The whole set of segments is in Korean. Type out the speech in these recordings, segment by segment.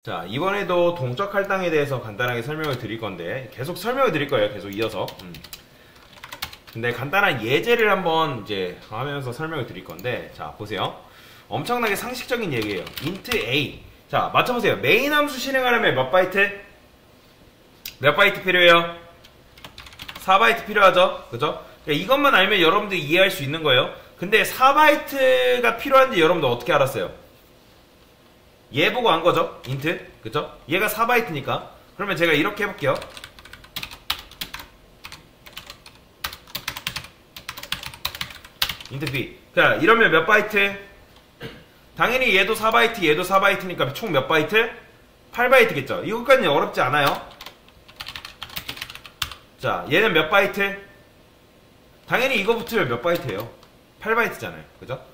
자, 이번에도 동적 할당에 대해서 간단하게 설명을 드릴 건데 계속 설명을 드릴 거예요. 계속 이어서. 근데 간단한 예제를 한번 이제 하면서 설명을 드릴 건데, 자 보세요. 엄청나게 상식적인 얘기예요. int a. 자, 맞춰보세요. 메인 함수 실행하려면 몇 바이트? 몇 바이트 필요해요? 4바이트 필요하죠? 그죠? 그러니까 이것만 알면 여러분들이 이해할 수 있는 거예요. 근데 4바이트가 필요한지 여러분들 어떻게 알았어요? 얘 보고 한 거죠? int. 그죠? 얘가 4바이트니까. 그러면 제가 이렇게 해볼게요. int b. 자, 이러면 몇 바이트? 당연히 얘도 4바이트, 얘도 4바이트니까 총 몇 바이트? 8바이트겠죠? 이것까지는 어렵지 않아요. 자, 얘는 몇 바이트? 당연히 이거 붙으면 몇 바이트예요? 8바이트잖아요. 그죠?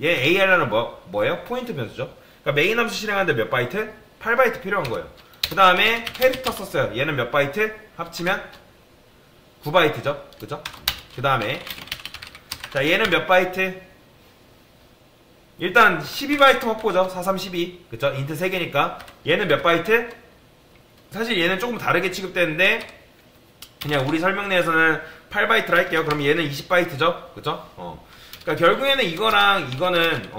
얘 AR라는 뭐예요? 포인트 변수죠. 그러니까 메인 함수 실행하는데 몇 바이트? 8바이트 필요한 거예요. 그 다음에 캐릭터 썼어요. 얘는 몇 바이트? 합치면 9바이트죠. 그죠? 그 다음에 자, 얘는 몇 바이트? 일단 12바이트 확보죠. 4312. 그쵸? 인트 3개니까 얘는 몇 바이트? 사실 얘는 조금 다르게 취급되는데 그냥 우리 설명 내에서는 8바이트를 할게요. 그럼 얘는 20바이트죠? 그쵸? 그러니까 결국에는 이거랑 이거는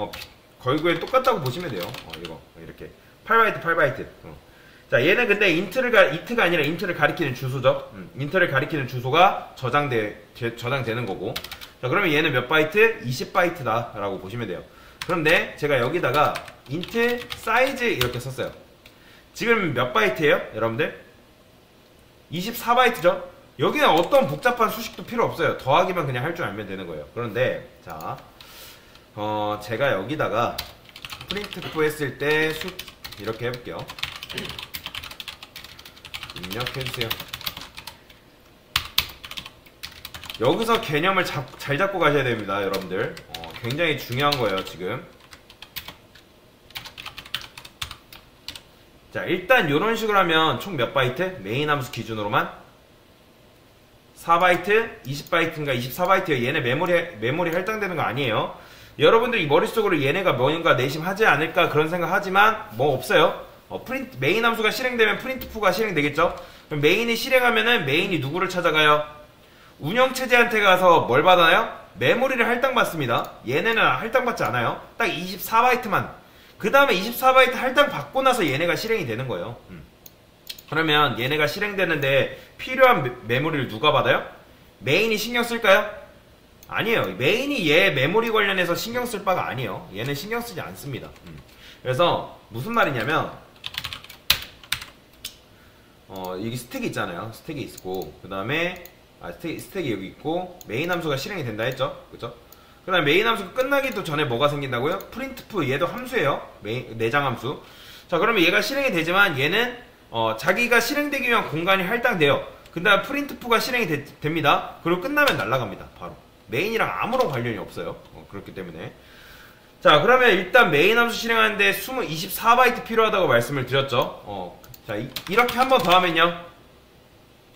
결국엔 똑같다고 보시면 돼요. 이거 이렇게 8바이트 8바이트. 자, 얘는 근데 int가 아니라 int를 가리키는 주소죠. int를 가리키는 주소가 저장되는 거고. 자, 그러면 얘는 몇 바이트? 20바이트다 라고 보시면 돼요. 그런데 제가 여기다가 int size 이렇게 썼어요. 지금 몇 바이트예요? 여러분들? 24바이트죠? 여기는 어떤 복잡한 수식도 필요 없어요. 더하기만 그냥 할 줄 알면 되는 거예요. 그런데 자, 제가 여기다가 printf 했을 때 숫 이렇게 해볼게요. 입력해주세요. 여기서 개념을 잘 잡고 가셔야 됩니다, 여러분들. 굉장히 중요한 거예요, 지금. 자, 일단 이런 식으로 하면 총 몇 바이트? 메인 함수 기준으로만 4바이트, 20바이트인가 24바이트예요. 얘네 메모리 할당되는 거 아니에요. 여러분들이 머릿속으로 얘네가 뭔가 내심하지 않을까 그런 생각 하지만 뭐 없어요. 메인 함수가 실행되면 printf가 실행되겠죠. 그럼 메인이 실행하면은 메인이 누구를 찾아가요? 운영체제한테 가서 뭘 받아요? 메모리를 할당받습니다. 얘네는 할당받지 않아요. 딱 24바이트만. 그 다음에 24바이트 할당받고 나서 얘네가 실행이 되는 거예요. 그러면 얘네가 실행되는데 필요한 메모리를 누가 받아요? 메인이 신경 쓸까요? 아니에요. 메인이 얘 메모리 관련해서 신경 쓸 바가 아니에요. 얘는 신경 쓰지 않습니다. 그래서 무슨 말이냐면 여기 스택이 있잖아요. 스택이 있고 그 다음에 스택이 여기 있고 메인 함수가 실행이 된다 했죠. 그죠? 그 다음에 메인 함수가 끝나기도 전에 뭐가 생긴다고요? printf 얘도 함수예요. 내장 함수. 자, 그러면 얘가 실행이 되지만 얘는 자기가 실행되기 위한 공간이 할당돼요. 그 다음 printf가 실행이 됩니다. 그리고 끝나면 날아갑니다. 바로. 메인이랑 아무런 관련이 없어요. 그렇기 때문에. 자, 그러면 일단 메인 함수 실행하는데 24바이트 필요하다고 말씀을 드렸죠. 자, 이렇게 한 번 더 하면요.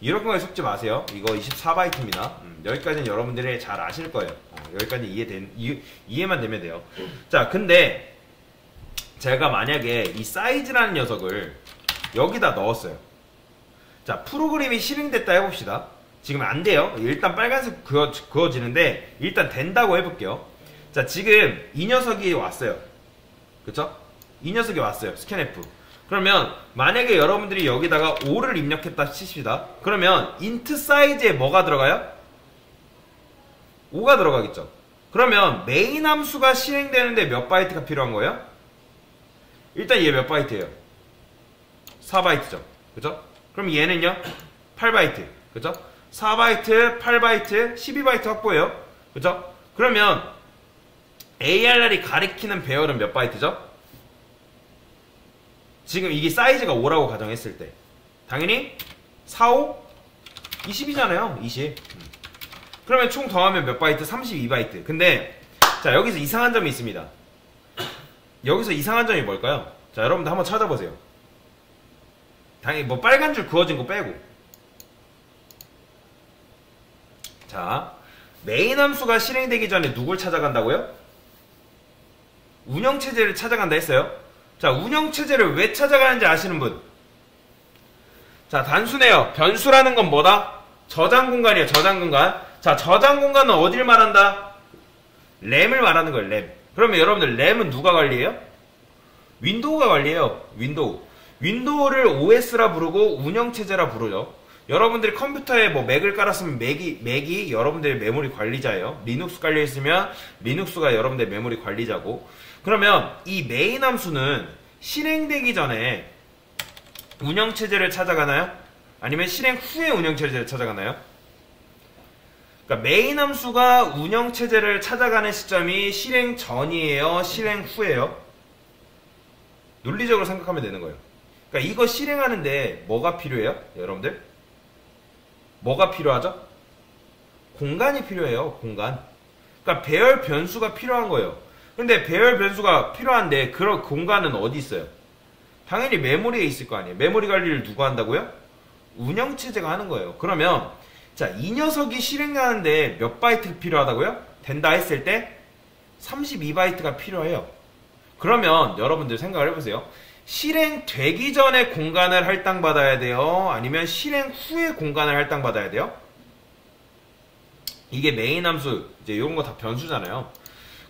이런 거에 속지 마세요. 이거 24바이트입니다. 여기까지는 여러분들이 잘 아실 거예요. 여기까지 이해만 되면 돼요. 자, 근데 제가 만약에 이 사이즈라는 녀석을 여기다 넣었어요. 자, 프로그램이 실행됐다 해봅시다. 지금 안 돼요. 일단 빨간색 그어지는데 일단 된다고 해볼게요. 자, 지금 이 녀석이 왔어요. 그쵸? 이 녀석이 왔어요. scanf. 그러면 만약에 여러분들이 여기다가 5를 입력했다 칩시다. 그러면 int 사이즈에 뭐가 들어가요? 5가 들어가겠죠. 그러면 메인 함수가 실행되는데 몇 바이트가 필요한 거예요? 일단 얘 몇 바이트예요? 4바이트죠. 그죠? 그럼 얘는요? 8바이트. 그죠? 4바이트, 8바이트, 12바이트 확보예요. 그죠? 그러면 ARR이 가리키는 배열은 몇 바이트죠? 지금 이게 사이즈가 5라고 가정했을 때 당연히 4, 5? 20이잖아요. 20. 그러면 총 더하면 몇 바이트? 32바이트. 근데 자, 여기서 이상한 점이 있습니다. 여기서 이상한 점이 뭘까요? 자, 여러분들 한번 찾아보세요. 당연히 뭐 빨간 줄 그어진 거 빼고. 자, 메인 함수가 실행되기 전에 누굴 찾아간다고요? 운영체제를 찾아간다 했어요. 자, 운영체제를 왜 찾아가는지 아시는 분? 자, 단순해요. 변수라는 건 뭐다? 저장 공간이에요. 저장 공간. 자, 저장 공간은 어딜 말한다? 램을 말하는 거예요. 램. 그러면 여러분들 램은 누가 관리해요? 윈도우가 관리해요. 윈도우. 윈도우를 OS라 부르고 운영체제라 부르죠. 여러분들이 컴퓨터에 뭐 맥을 깔았으면 맥이 여러분들의 메모리 관리자예요. 리눅스 깔려있으면 리눅스가 여러분들의 메모리 관리자고. 그러면 이 메인 함수는 실행되기 전에 운영체제를 찾아가나요? 아니면 실행 후에 운영체제를 찾아가나요? 그러니까 메인 함수가 운영체제를 찾아가는 시점이 실행 전이에요? 실행 후에요? 논리적으로 생각하면 되는 거예요. 그러니까 이거 실행하는데 뭐가 필요해요? 여러분들? 뭐가 필요하죠? 공간이 필요해요. 공간. 그러니까 배열 변수가 필요한 거예요. 근데 배열 변수가 필요한데 그런 공간은 어디 있어요? 당연히 메모리에 있을 거 아니에요. 메모리 관리를 누가 한다고요? 운영체제가 하는 거예요. 그러면 자, 이 녀석이 실행하는데 몇 바이트 필요하다고요? 된다 했을 때 32바이트가 필요해요. 그러면 여러분들 생각을 해보세요. 실행되기 전에 공간을 할당받아야 돼요? 아니면 실행 후에 공간을 할당받아야 돼요? 이게 메인 함수, 이제 이런 거 다 변수잖아요.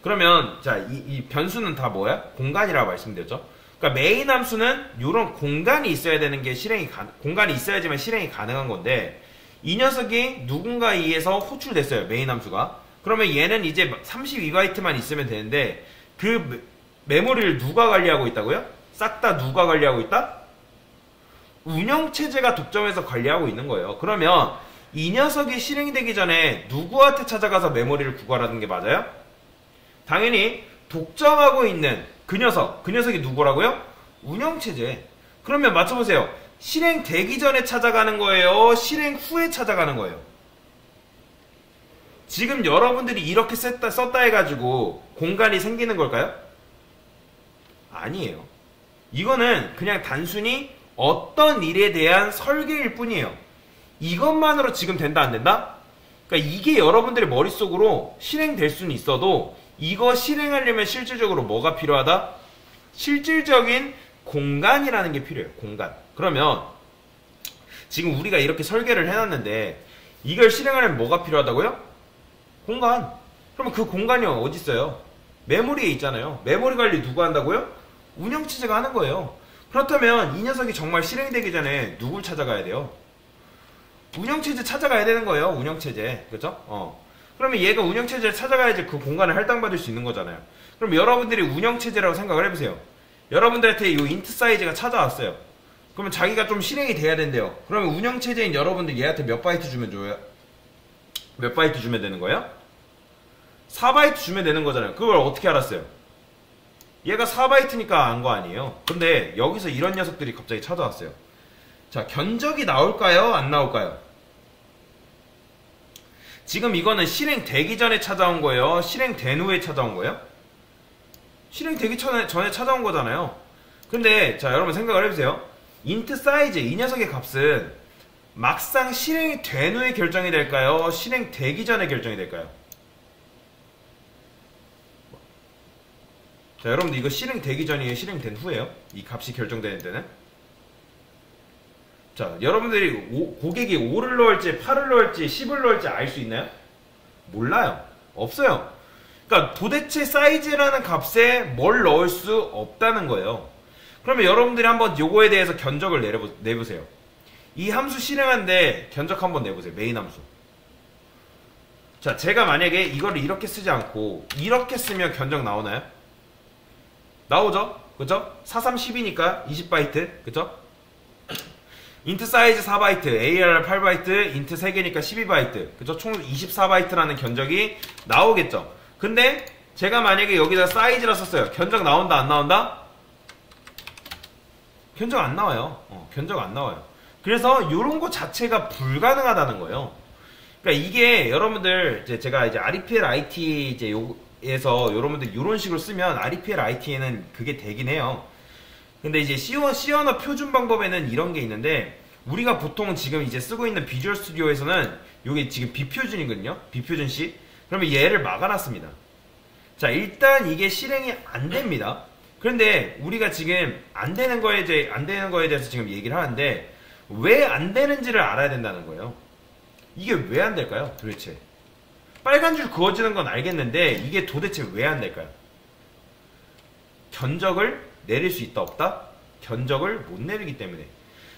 그러면 자, 이 변수는 다 뭐야? 공간이라고 말씀드렸죠. 그러니까 메인 함수는 이런 공간이 있어야 되는 게 공간이 있어야지만 실행이 가능한 건데 이 녀석이 누군가에 의해서 호출됐어요. 메인 함수가. 그러면 얘는 이제 32바이트만 있으면 되는데 그 메모리를 누가 관리하고 있다고요? 싹 다 누가 관리하고 있다? 운영체제가 독점해서 관리하고 있는 거예요. 그러면 이 녀석이 실행되기 전에 누구한테 찾아가서 메모리를 구걸하는 게 맞아요? 당연히 독점하고 있는 그 녀석이 누구라고요? 운영체제. 그러면 맞춰보세요. 실행되기 전에 찾아가는 거예요? 실행 후에 찾아가는 거예요? 지금 여러분들이 이렇게 썼다 해가지고 공간이 생기는 걸까요? 아니에요. 이거는 그냥 단순히 어떤 일에 대한 설계일 뿐이에요. 이것만으로 지금 된다 안 된다? 그러니까 이게 여러분들의 머릿속으로 실행될 수는 있어도 이거 실행하려면 실질적으로 뭐가 필요하다? 실질적인 공간이라는 게 필요해요. 공간. 그러면 지금 우리가 이렇게 설계를 해놨는데 이걸 실행하려면 뭐가 필요하다고요? 공간. 그러면 그 공간이 어디 있어요? 메모리에 있잖아요. 메모리 관리 누가 한다고요? 운영체제가 하는 거예요. 그렇다면 이 녀석이 정말 실행되기 전에 누굴 찾아가야 돼요? 운영체제 찾아가야 되는 거예요. 운영체제. 그죠? 그러면 얘가 운영체제를 찾아가야지 그 공간을 할당받을 수 있는 거잖아요. 그럼 여러분들이 운영체제라고 생각을 해보세요. 여러분들한테 이 인트 사이즈가 찾아왔어요. 그러면 자기가 좀 실행이 돼야 된대요. 그러면 운영체제인 여러분들 얘한테 몇 바이트 주면 줘요? 몇 바이트 주면 되는 거예요? 4바이트 주면 되는 거잖아요. 그걸 어떻게 알았어요? 얘가 4바이트니까 안 거 아니에요. 근데 여기서 이런 녀석들이 갑자기 찾아왔어요. 자, 견적이 나올까요? 안 나올까요? 지금 이거는 실행되기 전에 찾아온 거예요? 실행된 후에 찾아온 거예요? 실행되기 전에 찾아온 거잖아요. 근데 자, 여러분 생각을 해보세요. 인트 사이즈, 이 녀석의 값은 막상 실행이 된 후에 결정이 될까요? 실행되기 전에 결정이 될까요? 자, 여러분들 이거 실행되기 전이에요? 실행된 후에요? 이 값이 결정되는 데는? 자, 여러분들이 고객이 5를 넣을지 8을 넣을지 10을 넣을지 알 수 있나요? 몰라요. 없어요. 그러니까 도대체 사이즈라는 값에 뭘 넣을 수 없다는 거예요. 그러면 여러분들이 한번 요거에 대해서 견적을 내보세요. 이 함수 실행하는데 견적 한번 내보세요. 메인 함수. 자, 제가 만약에 이거를 이렇게 쓰지 않고 이렇게 쓰면 견적 나오나요? 나오죠? 그죠? 4, 3, 10이니까 20바이트. 그죠? 인트 사이즈 4바이트, ARR 8바이트, 인트 3개니까 12바이트. 그죠? 총 24바이트라는 견적이 나오겠죠? 근데 제가 만약에 여기다 사이즈라 썼어요. 견적 나온다, 안 나온다? 견적 안 나와요. 견적 안 나와요. 그래서 이런 거 자체가 불가능하다는 거예요. 그러니까 이게 여러분들 제가 이제 REPL IT 이제 에서 여러분들 이런 식으로 쓰면 REPL IT에는 그게 되긴 해요. 근데 이제 C 언어 표준 방법에는 이런 게 있는데 우리가 보통 지금 이제 쓰고 있는 비주얼 스튜디오에서는 이게 지금 비표준이거든요. 비표준 C. 그러면 얘를 막아놨습니다. 자, 일단 이게 실행이 안 됩니다. 그런데 우리가 지금 안 되는 거에 대해서 지금 얘기를 하는데 왜 안 되는지를 알아야 된다는 거예요. 이게 왜 안 될까요? 도대체 빨간 줄 그어지는 건 알겠는데 이게 도대체 왜 안 될까요? 견적을 내릴 수 있다 없다? 견적을 못 내리기 때문에.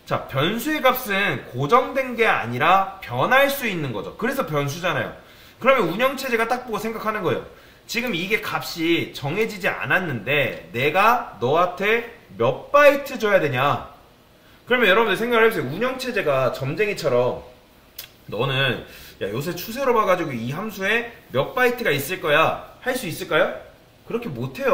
자, 변수의 값은 고정된 게 아니라 변할 수 있는 거죠. 그래서 변수잖아요. 그러면 운영체제가 딱 보고 생각하는 거예요. 지금 이게 값이 정해지지 않았는데 내가 너한테 몇 바이트 줘야 되냐? 그러면 여러분들 생각을 해보세요. 운영체제가 점쟁이처럼 너는 야 요새 추세로 봐가지고 이 함수에 몇 바이트가 있을 거야 할 수 있을까요? 그렇게 못해요.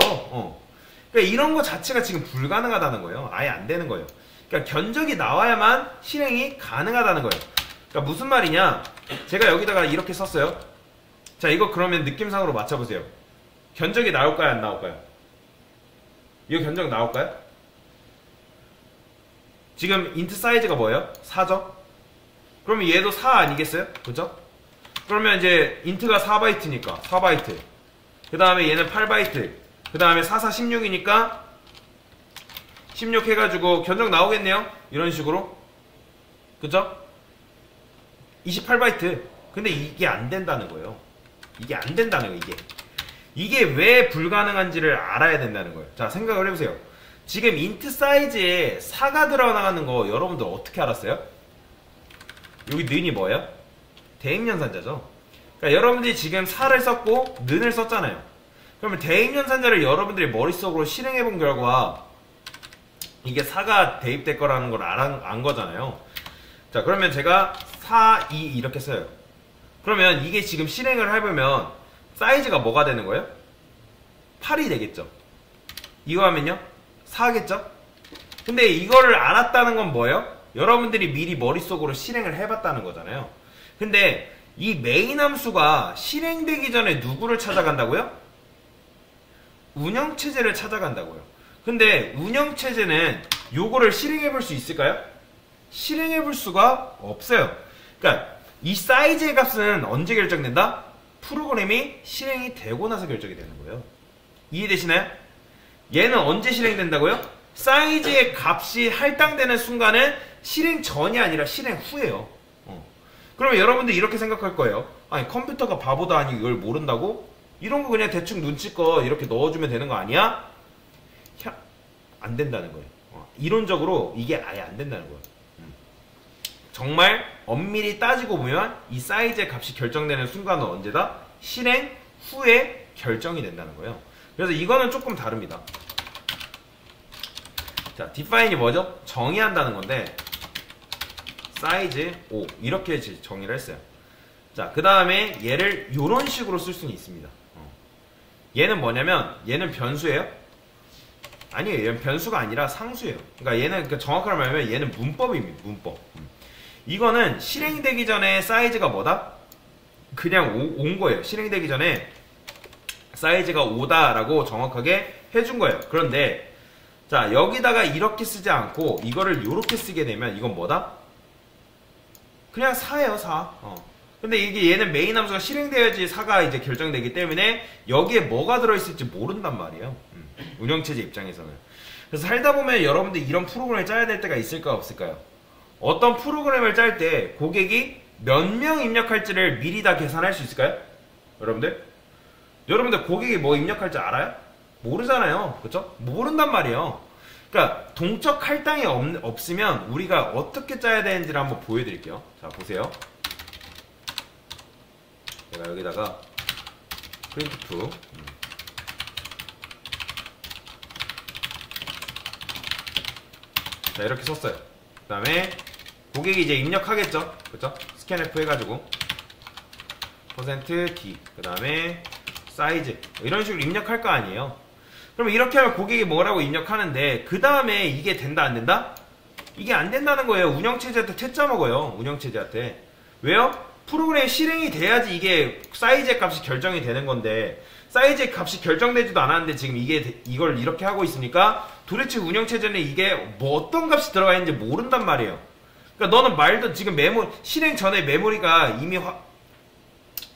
그러니까 이런 거 자체가 지금 불가능하다는 거예요. 아예 안 되는 거예요. 그러니까 견적이 나와야만 실행이 가능하다는 거예요. 그러니까 무슨 말이냐? 제가 여기다가 이렇게 썼어요. 자, 이거 그러면 느낌상으로 맞춰보세요. 견적이 나올까요? 안 나올까요? 이거 견적 나올까요? 지금 인트 사이즈가 뭐예요? 4죠? 그러면 얘도 4 아니겠어요? 그죠? 그러면 이제 인트가 4바이트니까 4바이트. 그 다음에 얘는 8바이트. 그 다음에 4, 4, 16이니까 16 해가지고 견적 나오겠네요? 이런 식으로. 그죠? 28바이트. 근데 이게 안 된다는 거예요. 이게 안 된다는 거예요, 이게. 이게 왜 불가능한지를 알아야 된다는 거예요. 자, 생각을 해보세요. 지금 인트 사이즈에 4가 들어가는 거 여러분들 어떻게 알았어요? 여기 는이 뭐예요? 대입연산자죠. 그러니까 여러분들이 지금 4를 썼고 는을 썼잖아요. 그러면 대입연산자를 여러분들이 머릿속으로 실행해본 결과 이게 4가 대입될 거라는 걸 안 거잖아요. 자, 그러면 제가 4, 2 이렇게 써요. 그러면 이게 지금 실행을 해보면 사이즈가 뭐가 되는 거예요? 8이 되겠죠. 이거 하면요? 4겠죠? 근데 이거를 알았다는 건 뭐예요? 여러분들이 미리 머릿속으로 실행을 해봤다는 거잖아요. 근데 이 메인 함수가 실행되기 전에 누구를 찾아간다고요? 운영체제를 찾아간다고요. 근데 운영체제는 요거를 실행해볼 수 있을까요? 실행해볼 수가 없어요. 그러니까 이 사이즈의 값은 언제 결정된다? 프로그램이 실행이 되고 나서 결정이 되는 거예요. 이해되시나요? 얘는 언제 실행된다고요? 사이즈의 값이 할당되는 순간은 실행 전이 아니라 실행 후예요. 그러면 여러분들 이렇게 생각할 거예요. 아니 컴퓨터가 바보도 아니고 이걸 모른다고? 이런 거 그냥 대충 눈치껏 이렇게 넣어주면 되는 거 아니야? 안 된다는 거예요. 이론적으로 이게 아예 안 된다는 거예요. 정말 엄밀히 따지고 보면 이 사이즈의 값이 결정되는 순간은 언제다? 실행 후에 결정이 된다는 거예요. 그래서 이거는 조금 다릅니다. 자, define이 뭐죠? 정의한다는 건데 사이즈 5 이렇게 정의를 했어요. 자, 그 다음에 얘를 이런 식으로 쓸 수는 있습니다. 얘는 뭐냐면 얘는 변수예요? 아니에요. 얘는 변수가 아니라 상수예요. 그러니까 얘는 정확하게 말하면 얘는 문법입니다. 문법. 이거는 실행되기 전에 사이즈가 뭐다? 그냥 온 거예요. 실행되기 전에 사이즈가 5다라고 정확하게 해준 거예요. 그런데 자, 여기다가 이렇게 쓰지 않고 이거를 이렇게 쓰게 되면 이건 뭐다? 그냥 4예요. 4. 근데 이게 얘는 메인 함수가 실행되어야지 4가 이제 결정되기 때문에 여기에 뭐가 들어있을지 모른단 말이에요. 운영체제 입장에서는. 그래서 살다 보면 여러분들 이런 프로그램을 짜야 될 때가 있을까 없을까요? 어떤 프로그램을 짤 때 고객이 몇 명 입력할지를 미리 다 계산할 수 있을까요? 여러분들? 여러분들 고객이 뭐 입력할지 알아요? 모르잖아요. 그쵸? 모른단 말이에요. 그러니까 동적 할당이 없으면 우리가 어떻게 짜야 되는지를 한번 보여드릴게요. 자, 보세요. 제가 여기다가 printf 자, 이렇게 썼어요. 그 다음에 고객이 이제 입력하겠죠. 그쵸? scanf 해가지고 %d 그 다음에 사이즈 이런 식으로 입력할 거 아니에요. 그러면 이렇게 하면 고객이 뭐라고 입력하는데 그 다음에 이게 된다 안 된다? 이게 안 된다는 거예요. 운영체제한테 퇴짜 먹어요. 운영체제한테. 왜요? 프로그램이 실행이 돼야지 이게 사이즈의 값이 결정이 되는 건데 사이즈의 값이 결정되지도 않았는데 지금 이걸 이렇게 하고 있으니까 도대체 운영체제는 이게 뭐 어떤 값이 들어가 있는지 모른단 말이에요. 그러니까 너는 말도 지금 실행 전에 메모리가 이미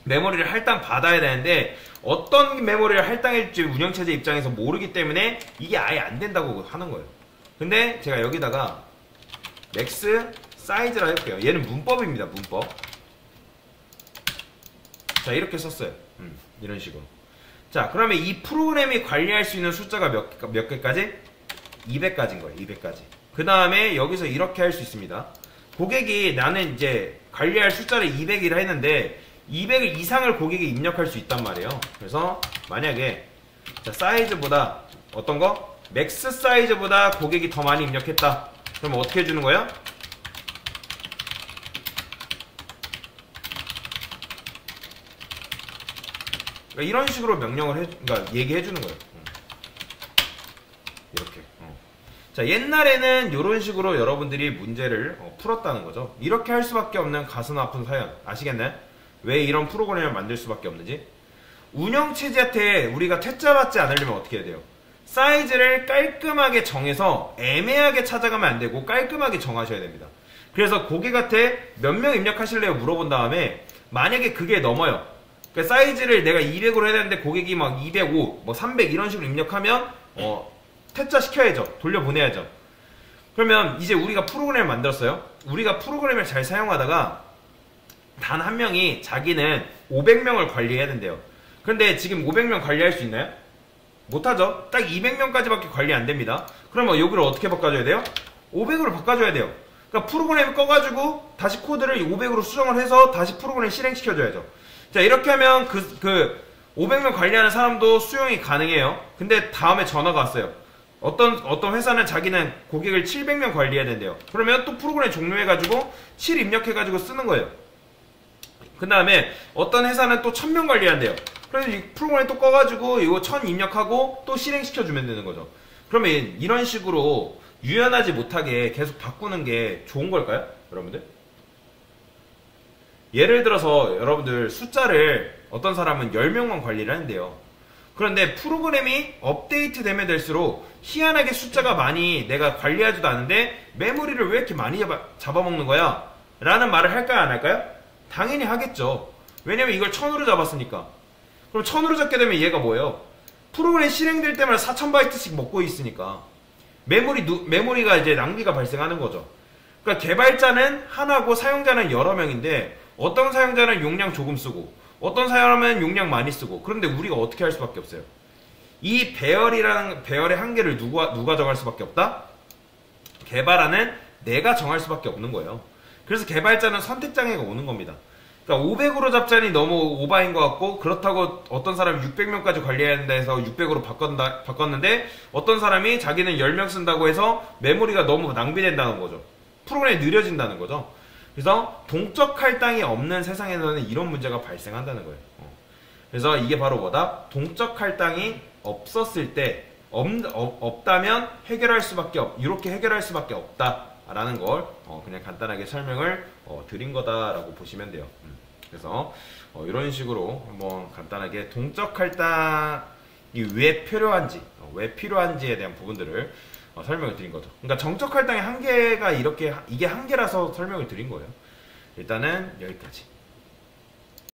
메모리를 할당 받아야 되는데 어떤 메모리를 할당할지 운영체제 입장에서 모르기 때문에 이게 아예 안 된다고 하는 거예요. 근데 제가 여기다가 맥스 사이즈라 해볼게요. 얘는 문법입니다. 문법. 자, 이렇게 썼어요. 이런 식으로. 자, 그러면 이 프로그램이 관리할 수 있는 숫자가 몇 개까지? 200까지인 거예요. 200까지. 그 다음에 여기서 이렇게 할 수 있습니다. 고객이 나는 이제 관리할 숫자를 200이라 했는데 200 이상을 고객이 입력할 수 있단 말이에요. 그래서 만약에 자, 사이즈보다 어떤 거? 맥스 사이즈보다 고객이 더 많이 입력했다. 그러면 어떻게 해주는 거예요? 그러니까 이런 식으로 명령을 그러니까 얘기해 주는 거예요. 이렇게. 자, 옛날에는 이런 식으로 여러분들이 문제를 풀었다는 거죠. 이렇게 할 수밖에 없는 가슴 아픈 사연 아시겠나요? 왜 이런 프로그램을 만들 수밖에 없는지. 운영체제한테 우리가 퇴짜 받지 않으려면 어떻게 해야 돼요? 사이즈를 깔끔하게 정해서 애매하게 찾아가면 안 되고 깔끔하게 정하셔야 됩니다. 그래서 고객한테 몇 명 입력하실래요? 물어본 다음에 만약에 그게 넘어요. 그러니까 사이즈를 내가 200으로 해야 되는데 고객이 막 205, 뭐 300 이런 식으로 입력하면 퇴짜 시켜야죠. 돌려보내야죠. 그러면 이제 우리가 프로그램을 만들었어요. 우리가 프로그램을 잘 사용하다가 단 한 명이 자기는 500명을 관리해야 된대요. 그런데 지금 500명 관리할 수 있나요? 못하죠. 딱 200명까지밖에 관리 안 됩니다. 그러면 여기를 어떻게 바꿔줘야 돼요? 500으로 바꿔줘야 돼요. 그러니까 프로그램을 꺼가지고 다시 코드를 500으로 수정을 해서 다시 프로그램 실행시켜줘야죠. 자, 이렇게 하면 그 500명 관리하는 사람도 수용이 가능해요. 근데 다음에 전화가 왔어요. 어떤 회사는 자기는 고객을 700명 관리해야 된대요. 그러면 또 프로그램 종료해가지고 7 입력해가지고 쓰는 거예요. 그 다음에 어떤 회사는 또 1000명 관리한대요. 그래서 이 프로그램 또 꺼가지고 이거 1000 입력하고 또 실행시켜주면 되는 거죠. 그러면 이런 식으로 유연하지 못하게 계속 바꾸는 게 좋은 걸까요? 여러분들? 예를 들어서 여러분들 숫자를 어떤 사람은 10명만 관리를 하는데요. 그런데 프로그램이 업데이트 되면 될수록 희한하게 숫자가 많이 내가 관리하지도 않은데 메모리를 왜 이렇게 많이 잡아먹는 거야? 라는 말을 할까요? 안 할까요? 당연히 하겠죠. 왜냐면 이걸 1000으로 잡았으니까. 그럼 1000으로 잡게 되면 얘가 뭐예요? 프로그램 실행될 때마다 4000바이트씩 먹고 있으니까 메모리가 이제 낭비가 발생하는 거죠. 그러니까 개발자는 하나고 사용자는 여러 명인데 어떤 사용자는 용량 조금 쓰고 어떤 사람은 용량 많이 쓰고 그런데 우리가 어떻게 할 수밖에 없어요. 이 배열의 한계를 누가 정할 수밖에 없다? 개발하는 내가 정할 수밖에 없는 거예요. 그래서 개발자는 선택장애가 오는 겁니다. 그러니까 500으로 잡자니 너무 오바인 것 같고 그렇다고 어떤 사람이 600명까지 관리해야 된다 해서 600으로 바꿨는데 어떤 사람이 자기는 10명 쓴다고 해서 메모리가 너무 낭비된다는 거죠. 프로그램이 느려진다는 거죠. 그래서 동적 할당이 없는 세상에서는 이런 문제가 발생한다는 거예요. 그래서 이게 바로 뭐다? 동적 할당이 없었을 때 없다면 이렇게 해결할 수밖에 없다라는 걸 그냥 간단하게 설명을 드린 거다라고 보시면 돼요. 그래서 이런 식으로 한번 간단하게 동적 할당이 왜 필요한지에 대한 부분들을 설명을 드린 거죠. 그러니까 정적 할당의 한계가 이게 한계라서 설명을 드린 거예요. 일단은 여기까지.